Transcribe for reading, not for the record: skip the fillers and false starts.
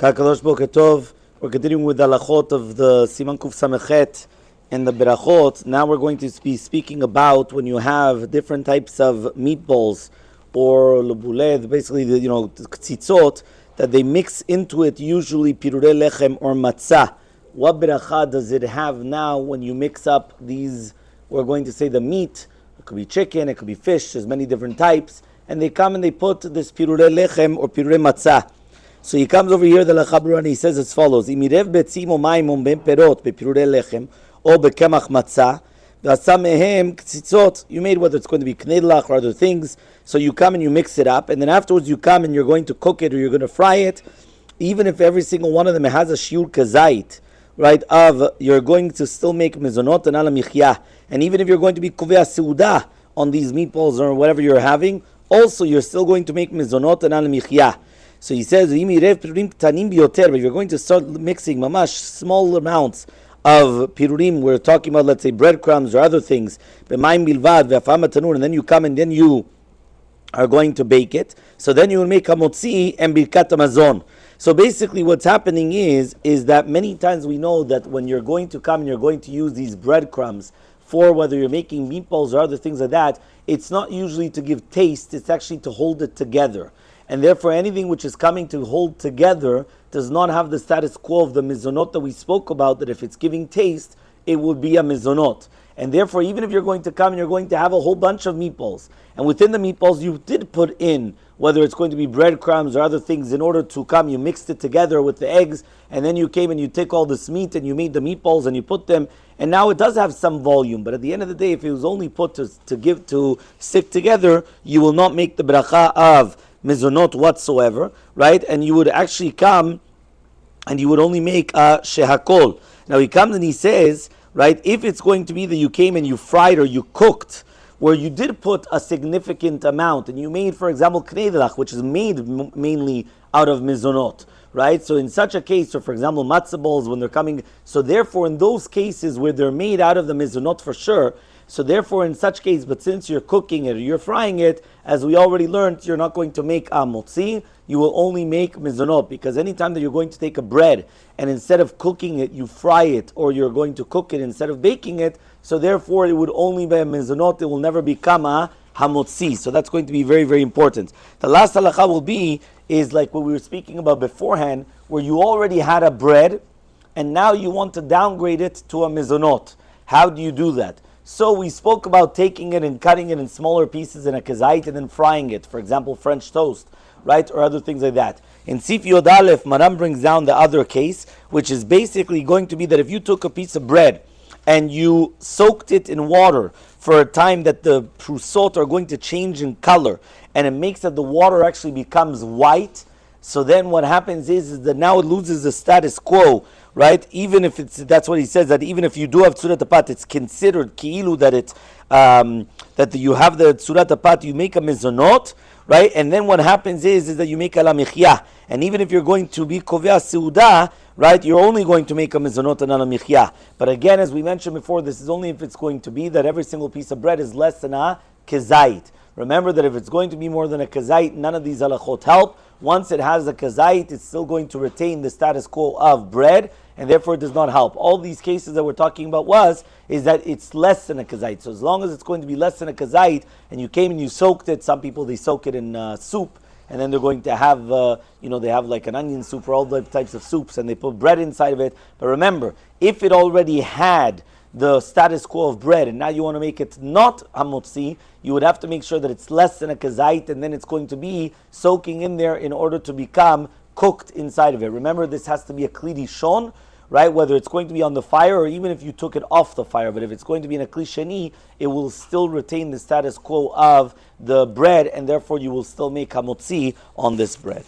Kakadosh Boker Tov. We're continuing with the halachot of the Siman Kuf Samechet and the Berachot. Now we're going to be speaking about when you have different types of meatballs or lebuled, basically the tzitzot, that they mix into it usually pirurei lechem or matzah. What beracha does it have now when you mix up these? We're going to say the meat. It could be chicken, it could be fish. There's many different types, and they come and they put this pirurei lechem or pirurei matzah. So he comes over here, the Lachabra, and he says as follows: Imirev betzim o maimon ben perot bepirurei lechem or bekemach matzah v'asa mehem tzitzot. You made whether it's going to be knedlach or other things. So you come and you mix it up, and then afterwards you come and you're going to cook it or you're going to fry it. Even if every single one of them has a shiur kazait, right? You're going to still make mezonot and ala michyah, and even if you're going to be kovea seudah on these meatballs or whatever you're having, also you're still going to make mezonot and ala michyah. So he says, but if you're going to start mixing mamash small amounts of pirurim, we're talking about, let's say, breadcrumbs or other things, and then you come and then you are going to bake it. So then you will make hamotzi and birkat hamazon. So basically what's happening is that many times we know that when you're going to come and you're going to use these breadcrumbs for whether you're making meatballs or other things like that, it's not usually to give taste, it's actually to hold it together. And therefore anything which is coming to hold together does not have the status quo of the mizonot that we spoke about, that if it's giving taste, it would be a mizonot. And therefore, even if you're going to come and you're going to have a whole bunch of meatballs, and within the meatballs you did put in, whether it's going to be breadcrumbs or other things, in order to come, you mixed it together with the eggs, and then you came and you took all this meat and you made the meatballs and you put them, and now it does have some volume, but at the end of the day, if it was only put to stick together, you will not make the bracha of mizonot whatsoever, right? And you would actually come and you would only make a shehakol. Now he comes and he says, right, if it's going to be that you came and you fried or you cooked, where you did put a significant amount, and you made, for example, knedlach, which is made mainly out of mizonot, right? So in such a case, or for example, matzah balls when they're coming, so therefore in those cases where they're made out of the mizonot for sure, so therefore in such case, but since you're cooking it or you're frying it, as we already learned, you're not going to make motzi, you will only make mizonot, because anytime that you're going to take a bread and instead of cooking it, you fry it, or you're going to cook it instead of baking it, so therefore it would only be a mizonot, it will never become a hamotzi. So that's going to be very, very important. The last halakha will be, is like what we were speaking about beforehand, where you already had a bread, and now you want to downgrade it to a mizonot. How do you do that? So we spoke about taking it and cutting it in smaller pieces in a kazait and then frying it, for example, French toast, right, or other things like that. In Sif Yod Aleph, Maram brings down the other case, which is basically going to be that if you took a piece of bread and you soaked it in water for a time that the prusot are going to change in color, and it makes that the water actually becomes white, so then what happens is that now it loses the status quo, right? Even if that's what he says, that even if you do have tzurat apat, it's considered ki'ilu that you have the tzurat apat, you make a mizonot, right? And then what happens is that you make ala michyah. And even if you're going to be kovea seudah, right, you're only going to make a mizonot and ala michyah. But again, as we mentioned before, this is only if it's going to be that every single piece of bread is less than a kezait. Remember that if it's going to be more than a kazait, none of these halachot help. Once it has a kazait, it's still going to retain the status quo of bread, and therefore it does not help. All these cases that we're talking about is that it's less than a kazait. So as long as it's going to be less than a kazait, and you came and you soaked it, some people they soak it in soup, and then they're going to have, they have like an onion soup or all the types of soups, and they put bread inside of it. But remember, if it already had the status quo of bread, and now you want to make it not hamotzi, you would have to make sure that it's less than a kazait, and then it's going to be soaking in there in order to become cooked inside of it. Remember, this has to be a kli rishon, right? Whether it's going to be on the fire or even if you took it off the fire. But if it's going to be in a kli sheni, it will still retain the status quo of the bread, and therefore you will still make hamotzi on this bread.